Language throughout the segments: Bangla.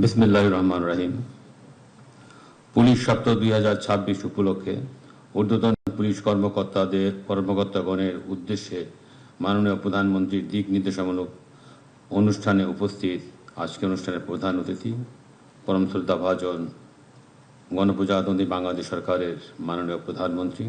বিসমিল্লাহির রহমানির রহিম। পুলিশ সপ্তাহ 2026 উপলক্ষে ঊর্ধ্বতন পুলিশ কর্মকর্তাগণের উদ্দেশ্যে মাননীয় প্রধানমন্ত্রীর দিক নির্দেশামূলক অনুষ্ঠানে উপস্থিত আজকের অনুষ্ঠানের প্রধান অতিথি পরম শ্রদ্ধাভাজন গণপ্রজাতন্ত্রী বাংলাদেশ সরকারের মাননীয় প্রধানমন্ত্রী,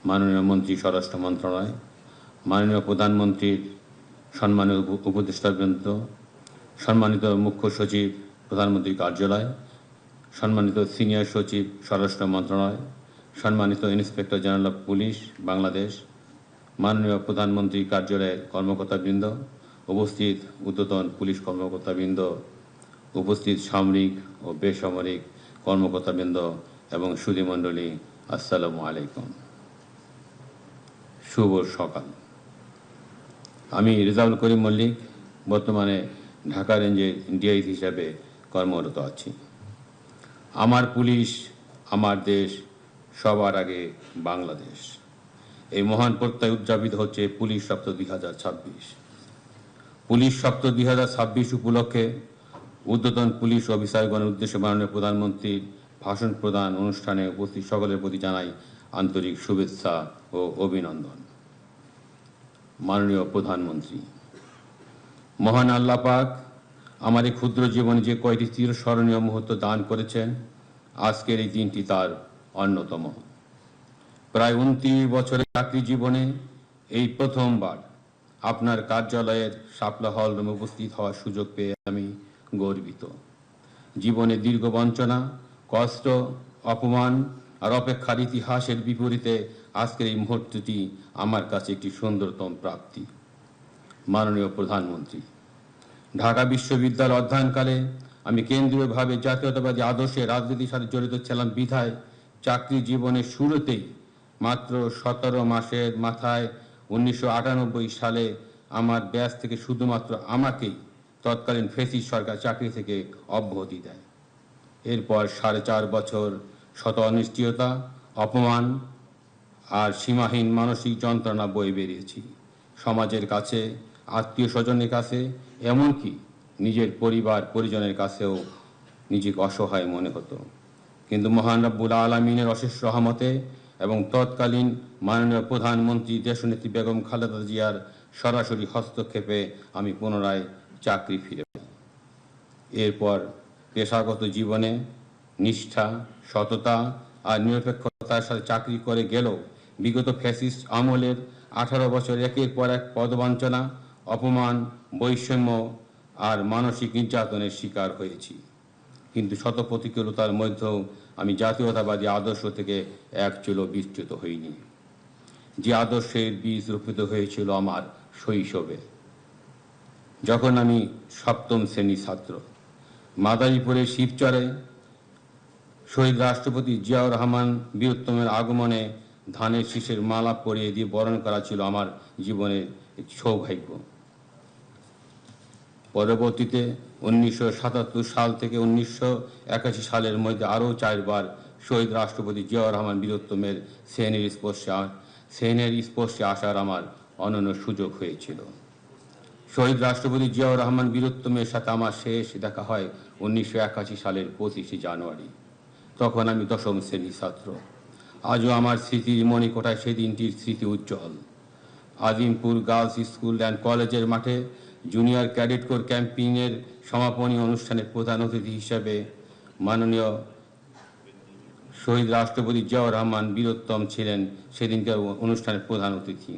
মাননীয় মন্ত্রী স্বরাষ্ট্র মন্ত্রণালয়, মাননীয় প্রধানমন্ত্রীর সম্মানীয় উপদেষ্টাবৃন্দ, সম্মানিত মুখ্য সচিব প্রধানমন্ত্রীর কার্যালয়, সম্মানিত সিনিয়র সচিব স্বরাষ্ট্র মন্ত্রণালয়, সম্মানিত inspector general of police Bangladesh, মাননীয় প্রধানমন্ত্রীর কার্যালয়ের কর্মকর্তাবৃন্দ, উপস্থিত ঊর্ধ্বতন পুলিশ কর্মকর্তাবৃন্দ, উপস্থিত সামরিক ও বেসামরিক কর্মকর্তাবৃন্দ এবং সুধীমণ্ডলী, আসসালামু আলাইকুম। শুভ সকাল। আমি রেজাউল করিম মল্লিক, বর্তমানে ঢাকা রেঞ্জের ডিআইজি হিসাবে কর্মরত আছি। আমার পুলিশ, আমার দেশ, সবার আগে বাংলাদেশ, এই মহান প্রত্যয় উদযাপিত হচ্ছে পুলিশ সপ্তাহ 2026। পুলিশ সপ্তাহ 2026 উপলক্ষে ঊর্ধ্বতন পুলিশ অফিসারগণের উদ্দেশ্যে মাননীয় প্রধানমন্ত্রীর ভাষণ প্রদান অনুষ্ঠানে উপস্থিত সকলের প্রতি জানাই আন্তরিক শুভেচ্ছা ও অভিনন্দন। মাননীয় প্রধানমন্ত্রী, মহান আল্লাহ পাক আমার এই ক্ষুদ্র জীবনে যে কয়টি চিরস্মরণীয় মুহূর্ত দান করেছেন, আজকের এই দিনটি তার অন্যতম। প্রায় 29 বছরের চাকরি জীবনে এই প্রথমবার আপনার কার্যালয়ের শাপলা হল রুমে উপস্থিত হওয়ার সুযোগ পেয়ে আমি গর্বিত। জীবনে দীর্ঘ বঞ্চনা, কষ্ট, অপমান আর অপেক্ষার ইতিহাসের বিপরীতে আজকের এই মুহূর্তটি আমার কাছে একটি সুন্দরতম প্রাপ্তি। মাননীয় প্রধানমন্ত্রী, ঢাকা বিশ্ববিদ্যালয় অধ্যয়নকালে আমি কেন্দ্রীয়ভাবে জাতীয়তাবাদী আদর্শে রাজনীতির সাথে জড়িত ছিলাম বিধায় চাকরি জীবনের শুরুতেই মাত্র 17 মাসের মাথায় 1998 সালে আমার ব্যাচ থেকে শুধুমাত্র আমাকেই তৎকালীন ফ্যাসিস্ট সরকার চাকরি থেকে অব্যাহতি দেয়। এরপর 4.5 বছর শত অনিশ্চয়তা, অপমান আর সীমাহীন মানসিক যন্ত্রণা বয়ে বেরিয়েছি। সমাজের কাছে, আত্মীয় স্বজনের কাছে, এমনকি নিজের পরিবার পরিজনের কাছেও নিজেকে অসহায় মনে হতো। কিন্তু মহান রব্বুল আলামিনের অশেষ রহমতে এবং তৎকালীন মাননীয় প্রধানমন্ত্রী দেশনেত্রী বেগম খালেদা জিয়ার সরাসরি হস্তক্ষেপে আমি পুনরায় চাকরি ফিরে পাই। এরপর পেশাগত জীবনে নিষ্ঠা, সততা আর নিরপেক্ষতার সাথে চাকরি করে গেলেও বিগত ফ্যাসিস্ট আমলের 18 বছর একের পর এক পদবঞ্চনা, অপমান, বৈষম্য আর মানসিক নির্যাতনের শিকার হয়েছি। কিন্তু শত প্রতিকূলতার মধ্যেও আমি জাতীয়তাবাদী আদর্শ থেকে এক চুলো বিচ্যুত হইনি। যে আদর্শের বীজ রোপিত হয়েছিল আমার শৈশবে, যখন আমি 7ম শ্রেণীর ছাত্র। মাদারীপুরের শিবচরে শহীদ রাষ্ট্রপতি জিয়াউর রহমান বীরোত্তমের আগমনে ধানের শীষের মালা পরিয়ে দিয়ে বরণ করা ছিল আমার জীবনের সৌভাগ্য। পরবর্তীতে 1977 সাল থেকে 1981 সালের মধ্যে আরও 4 বার শহীদ রাষ্ট্রপতি জিয়াউর রহমান বীরোত্তমের সেনের স্পর্শে আসার আমার অনন্য সুযোগ হয়েছিল। শহীদ রাষ্ট্রপতি জিয়াউর রহমান বীরোত্তমের সাথে আমার শেষ দেখা হয় 1981 সালের 25 জানুয়ারি। তখন আমি 10ম শ্রেণীর ছাত্র। আজও আমার স্মৃতির মণিকোঠায় সেই দিনটির স্মৃতি উজ্জ্বল। আজিমপুর গার্লস স্কুল অ্যান্ড কলেজের মাঠে জুনিয়র ক্যাডেট কোর ক্যাম্পিংয়ের সমাপনী অনুষ্ঠানের প্রধান অতিথি হিসেবে মাননীয় শহীদ রাষ্ট্রপতি জিয়াউর রহমান বীরোত্তম ছিলেন সেদিনকার অনুষ্ঠানের প্রধান অতিথি।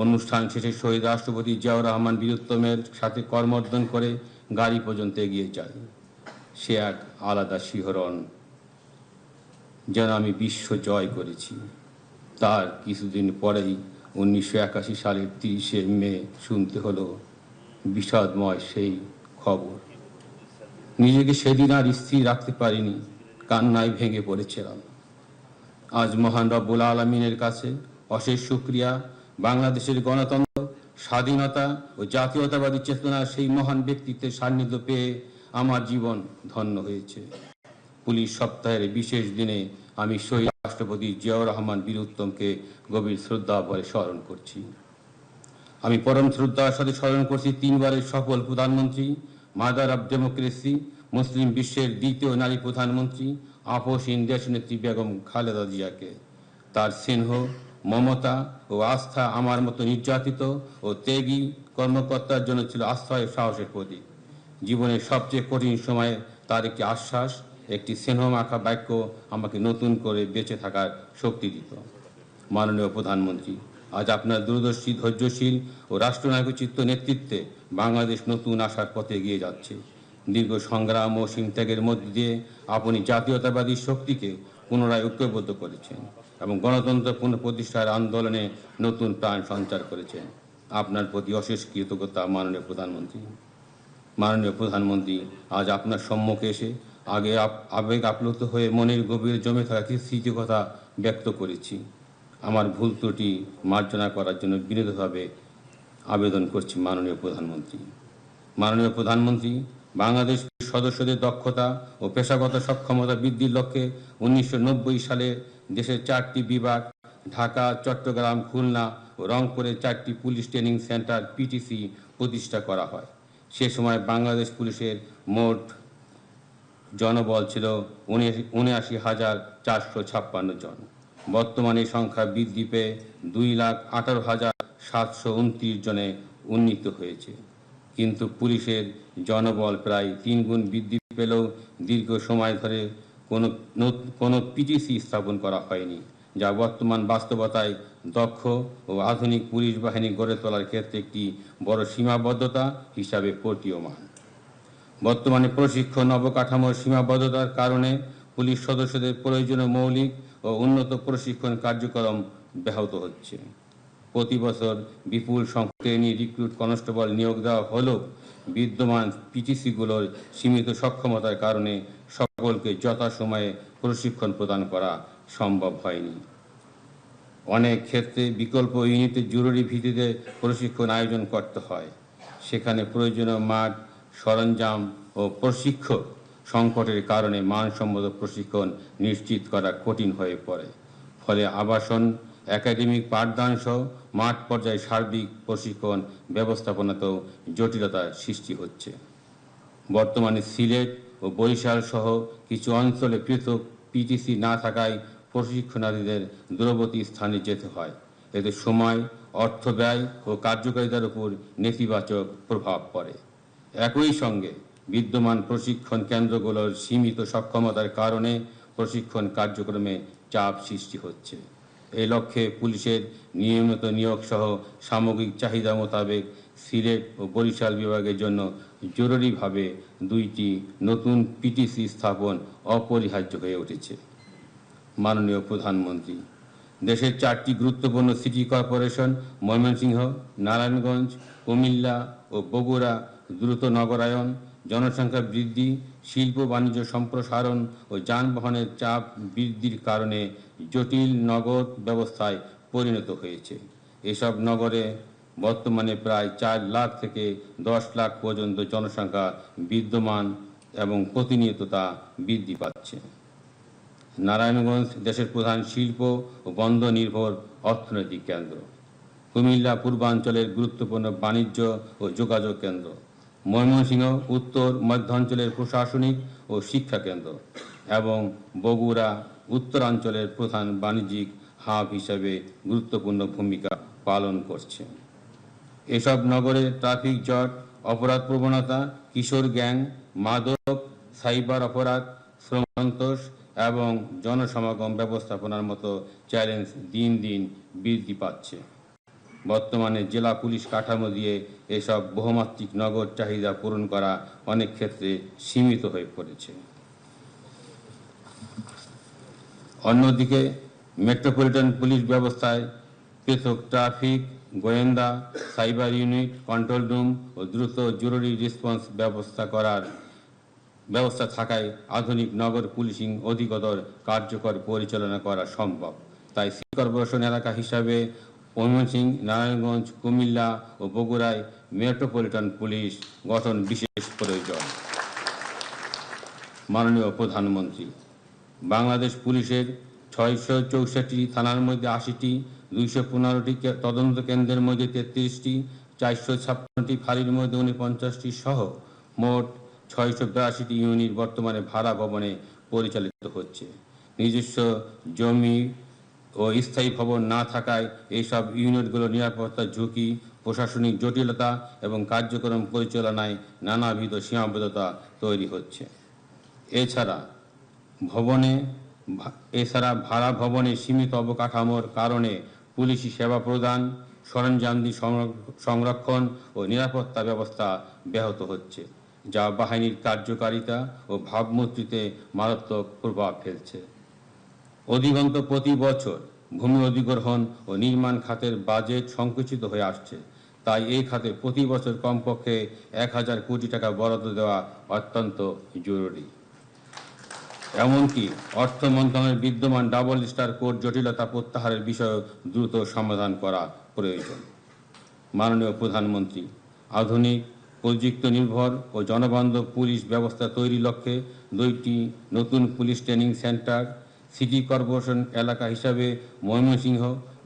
অনুষ্ঠান শেষে শহীদ রাষ্ট্রপতি জিয়াউর রহমান বীরোত্তমের সাথে করমর্দন করে গাড়ি পর্যন্ত এগিয়ে যায়। সে এক আলাদা শিহরণ, যেন আমি বিশ্ব জয় করেছি। তার কিছুদিন পরেই 1981 সালের 30 মে শুনতে হলো বিষাদময় সেই খবর। নিজেকে সেদিন আর স্থির রাখতে পারিনি, কান্নায় ভেঙে পড়েছিলাম। আজ মহান রব্বুল আলামিনের কাছে অশেষ শুকরিয়া, বাংলাদেশের গণতন্ত্র, স্বাধীনতা ও জাতীয়তাবাদী চেতনার সেই মহান ব্যক্তিত্বের সান্নিধ্য পেয়ে আমার জীবন ধন্য হয়েছে। পুলিশ সপ্তাহের বিশেষ দিনে আমি শহীদ রাষ্ট্রপতি জিয়াউর রহমান বীরোত্তমকে গভীর শ্রদ্ধা ভরে স্মরণ করছি। আমি পরম শ্রদ্ধার সাথে স্মরণ করছি 3 বারের সফল প্রধানমন্ত্রী, মাদার অব ডেমোক্রেসি, মুসলিম বিশ্বের দ্বিতীয় নারী প্রধানমন্ত্রী আপসহীন দেশনেত্রী বেগম খালেদা জিয়াকে। তার স্নেহ, মমতা ও আস্থা আমার মতো নির্যাতিত ও ত্যাগী কর্মকর্তার জন্য ছিল আস্থায় সাহসের প্রতীক। জীবনের সবচেয়ে কঠিন সময়ে তার একটি আশ্বাস, একটি স্নেহমাখা বাক্য আমাকে নতুন করে বেঁচে থাকার শক্তি দিত। মাননীয় প্রধানমন্ত্রী, আজ আপনার দূরদর্শী, ধৈর্যশীল ও রাষ্ট্রনায়কোচিত নেতৃত্বে বাংলাদেশ নতুন আশার পথে এগিয়ে যাচ্ছে। দীর্ঘ সংগ্রাম ও ত্যাগের মধ্য দিয়ে আপনি জাতীয়তাবাদী শক্তিকে পুনরায় ঐক্যবদ্ধ করেছেন এবং গণতন্ত্র পুনঃপ্রতিষ্ঠার আন্দোলনে নতুন প্রাণ সঞ্চার করেছেন। আপনার প্রতি অশেষ কৃতজ্ঞতা মাননীয় প্রধানমন্ত্রী। মাননীয় প্রধানমন্ত্রী, আজ আপনার সম্মুখে এসে আবেগ আপ্লুত হয়ে মনের গভীরে জমে থাকা কিছু স্মৃতির কথা ব্যক্ত করেছি। আমার ভুল ত্রুটি মার্জনা করার জন্য বিনীতভাবে আবেদন করছি মাননীয় প্রধানমন্ত্রী। মাননীয় প্রধানমন্ত্রী, বাংলাদেশ সদস্যদের দক্ষতা ও পেশাগত সক্ষমতা বৃদ্ধির লক্ষ্যে 1990 সালে দেশের 4টি বিভাগ ঢাকা, চট্টগ্রাম, খুলনা ও রংপুরে 4টি পুলিশ ট্রেনিং সেন্টার পিটিসি প্রতিষ্ঠা করা হয়। সে সময় বাংলাদেশ পুলিশের মোট জনবল ছিল ৭৯,৪৫৬ জন। বর্তমানে সংখ্যা বৃদ্ধি পেয়ে 2,18,729 জনে উন্নীত হয়েছে। কিন্তু পুলিশের জনবল প্রায় 3 গুণ বৃদ্ধি পেলেও দীর্ঘ সময় ধরে কোনো পিটিসি স্থাপন করা হয়নি, যা বর্তমান বাস্তবতায় দক্ষ ও আধুনিক পুলিশ বাহিনী গড়ে তোলার ক্ষেত্রে একটি বড় সীমাবদ্ধতা হিসাবে প্রতীয়মান। বর্তমানে প্রশিক্ষণ অবকাঠামোর সীমাবদ্ধতার কারণে পুলিশ সদস্যদের প্রয়োজনীয় মৌলিক ও উন্নত প্রশিক্ষণ কার্যক্রম ব্যাহত হচ্ছে। প্রতি বছর বিপুল সংখ্যক ট্রেনি রিক্রুট কনস্টেবল নিয়োগ দেওয়া হলেও বিদ্যমান পিটিসিগুলোর সীমিত সক্ষমতার কারণে সকলকে যথাসময়ে প্রশিক্ষণ প্রদান করা সম্ভব হয়নি। অনেক ক্ষেত্রে বিকল্প ইউনিটের জরুরি ভিত্তিতে প্রশিক্ষণ আয়োজন করতে হয়। সেখানে প্রয়োজনীয় মাঠ, সরঞ্জাম ও প্রশিক্ষক সংকটের কারণে মানসম্মত প্রশিক্ষণ নিশ্চিত করা কঠিন হয়ে পড়ে। ফলে আবাসন, একাডেমিক পাঠদান সহ মাঠ পর্যায়ে সার্বিক প্রশিক্ষণ ব্যবস্থাপনাতেও জটিলতার সৃষ্টি হচ্ছে। বর্তমানে সিলেট ও বরিশাল সহ কিছু অঞ্চলে পৃথক পিটিসি না থাকায় প্রশিক্ষণার্থীদের দূরবর্তী স্থানে যেতে হয়। এতে সময়, অর্থ ব্যয় ও কার্যকারিতার উপর নেতিবাচক প্রভাব পড়ে। একই সঙ্গে বিদ্যমান প্রশিক্ষণ কেন্দ্রগুলোর সীমিত সক্ষমতার কারণে প্রশিক্ষণ কার্যক্রমে চাপ সৃষ্টি হচ্ছে। এই লক্ষ্যে পুলিশের নিয়মিত নিয়োগ সহ সামগ্রিক চাহিদা মোতাবেক সিলেট ও বরিশাল বিভাগের জন্য জরুরিভাবে 2টি নতুন পিটিসি স্থাপন অপরিহার্য হয়ে উঠেছে। মাননীয় প্রধানমন্ত্রী, দেশের 4টি গুরুত্বপূর্ণ সিটি কর্পোরেশন ময়মনসিংহ, নারায়ণগঞ্জ, কুমিল্লা ও বগুড়া দ্রুত নগরায়ন, জনসংখ্যা বৃদ্ধি, শিল্প বাণিজ্য সম্প্রসারণ ও যানবাহনের চাপ বৃদ্ধির কারণে জটিল নগর ব্যবস্থায় পরিণত হয়েছে। এসব নগরে বর্তমানে প্রায় 4 লাখ থেকে 10 লাখ পর্যন্ত জনসংখ্যা বিদ্যমান এবং প্রতিনিয়ত তা বৃদ্ধি পাচ্ছে। নারায়ণগঞ্জ দেশের প্রধান শিল্প ও বন্দর নির্ভর অর্থনৈতিক কেন্দ্র। কুমিল্লা পূর্বাঞ্চলের গুরুত্বপূর্ণ বাণিজ্য ও যোগাযোগ কেন্দ্র। ময়মনসিংহ উত্তর মধ্যাঞ্চলের প্রশাসনিক ও শিক্ষা কেন্দ্র এবং বগুড়া উত্তরাঞ্চলের প্রধান বাণিজ্যিক হাব হিসাবে গুরুত্বপূর্ণ ভূমিকা পালন করছে। এসব নগরে ট্রাফিক জট, অপরাধ প্রবণতা, কিশোর গ্যাং, মাদক, সাইবার অপরাধ, শ্রম সন্তোষ এবং জনসমাগম ব্যবস্থাপনার মতো চ্যালেঞ্জ দিন দিন বৃদ্ধি পাচ্ছে। বর্তমানে জেলা পুলিশ কাঠামো দিয়ে এসব বহুমাত্রিক নগর চাহিদা পূরণ করা অনেক ক্ষেত্রে সীমিত হয়ে পড়েছে। অন্যদিকে মেট্রোপলিটন পুলিশ ব্যবস্থায় পৃথক ট্রাফিক, গোয়েন্দা, সাইবার ইউনিট, কন্ট্রোল রুম ও দ্রুত জরুরি রেসপন্স ব্যবস্থা থাকায় আধুনিক নগর পুলিশিং অধিকতর কার্যকর পরিচালনা করা সম্ভব। তাই সিটি কর্পোরেশন এলাকা হিসাবে ময়মনসিংহ, নারায়ণগঞ্জ, কুমিল্লা ও বগুড়ায় মেট্রোপলিটন পুলিশ গঠন বিশেষ প্রয়োজন। মাননীয় প্রধানমন্ত্রী, বাংলাদেশ পুলিশের 664 থানার মধ্যে 80টি, 215টি তদন্ত কেন্দ্রের মধ্যে 33টি, 456টি ফাঁড়ির মধ্যে 49টি সহ মোট 682টি ইউনিট বর্তমানে ভাড়া ভবনে পরিচালিত হচ্ছে। নিজস্ব জমি ও স্থায়ী ভবন না থাকায় এইসব ইউনিটগুলোর নিরাপত্তার ঝুঁকি, প্রশাসনিক জটিলতা এবং কার্যক্রম পরিচালনায় নানাবিধ সীমাবদ্ধতা তৈরি হচ্ছে। এছাড়া ভাড়া ভবনে সীমিত অবকাঠামোর কারণে পুলিশি সেবা প্রদান, সরঞ্জামাদি সংরক্ষণ ও নিরাপত্তা ব্যবস্থা ব্যাহত হচ্ছে, যা বাহিনীর কার্যকারিতা ও ভাবমূর্তিতে মারাত্মক প্রভাব ফেলছে। অধিকন্তু প্রতি বছর ভূমি অধিগ্রহণ ও নির্মাণ খাতের বাজেট সংকুচিত হয়ে আসছে। তাই এই খাতে প্রতি বছর কমপক্ষে 1000 কোটি টাকা বরাদ্দ দেওয়া অত্যন্ত জরুরি। এমনকি অর্থ মন্ত্রণালয়ের বিদ্যমান ডাবল স্টার কোড জটিলতা প্রত্যাহারের বিষয়ে দ্রুত সমাধান করা প্রয়োজন। মাননীয় প্রধানমন্ত্রী, আধুনিক প্রযুক্তি নির্ভর ও জনবান্ধব পুলিশ ব্যবস্থা তৈরির লক্ষ্যে 2টি নতুন police training centre, city corporation এলাকা হিসাবে ময়মনসিংহ,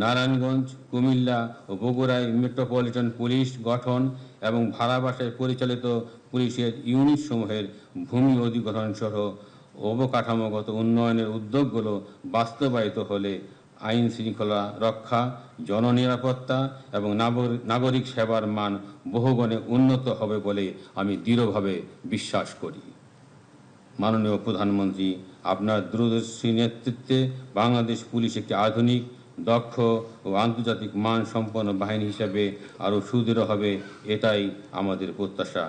নারায়ণগঞ্জ, কুমিল্লা ও বগুড়ায় মেট্রোপলিটন পুলিশ গঠন এবং ভাড়া বাসায় পরিচালিত পুলিশের ইউনিটসমূহের ভূমি অধিগ্রহণ সহ অবকাঠামোগত উন্নয়নের উদ্যোগগুলো বাস্তবায়িত হলে আইন শৃঙ্খলা রক্ষা, জননিরাপত্তা এবং নাগরিক সেবার মান বহুগুণে উন্নত হবে বলে আমি দৃঢ়ভাবে বিশ্বাস করি। মাননীয় প্রধানমন্ত্রী, আপনার দূরদর্শী নেতৃত্বে বাংলাদেশ পুলিশ একটি আধুনিক, দক্ষ ও আন্তর্জাতিক মান সম্পন্ন বাহিনী হিসেবে আরও সুদৃঢ় হবে, এটাই আমাদের প্রত্যাশা।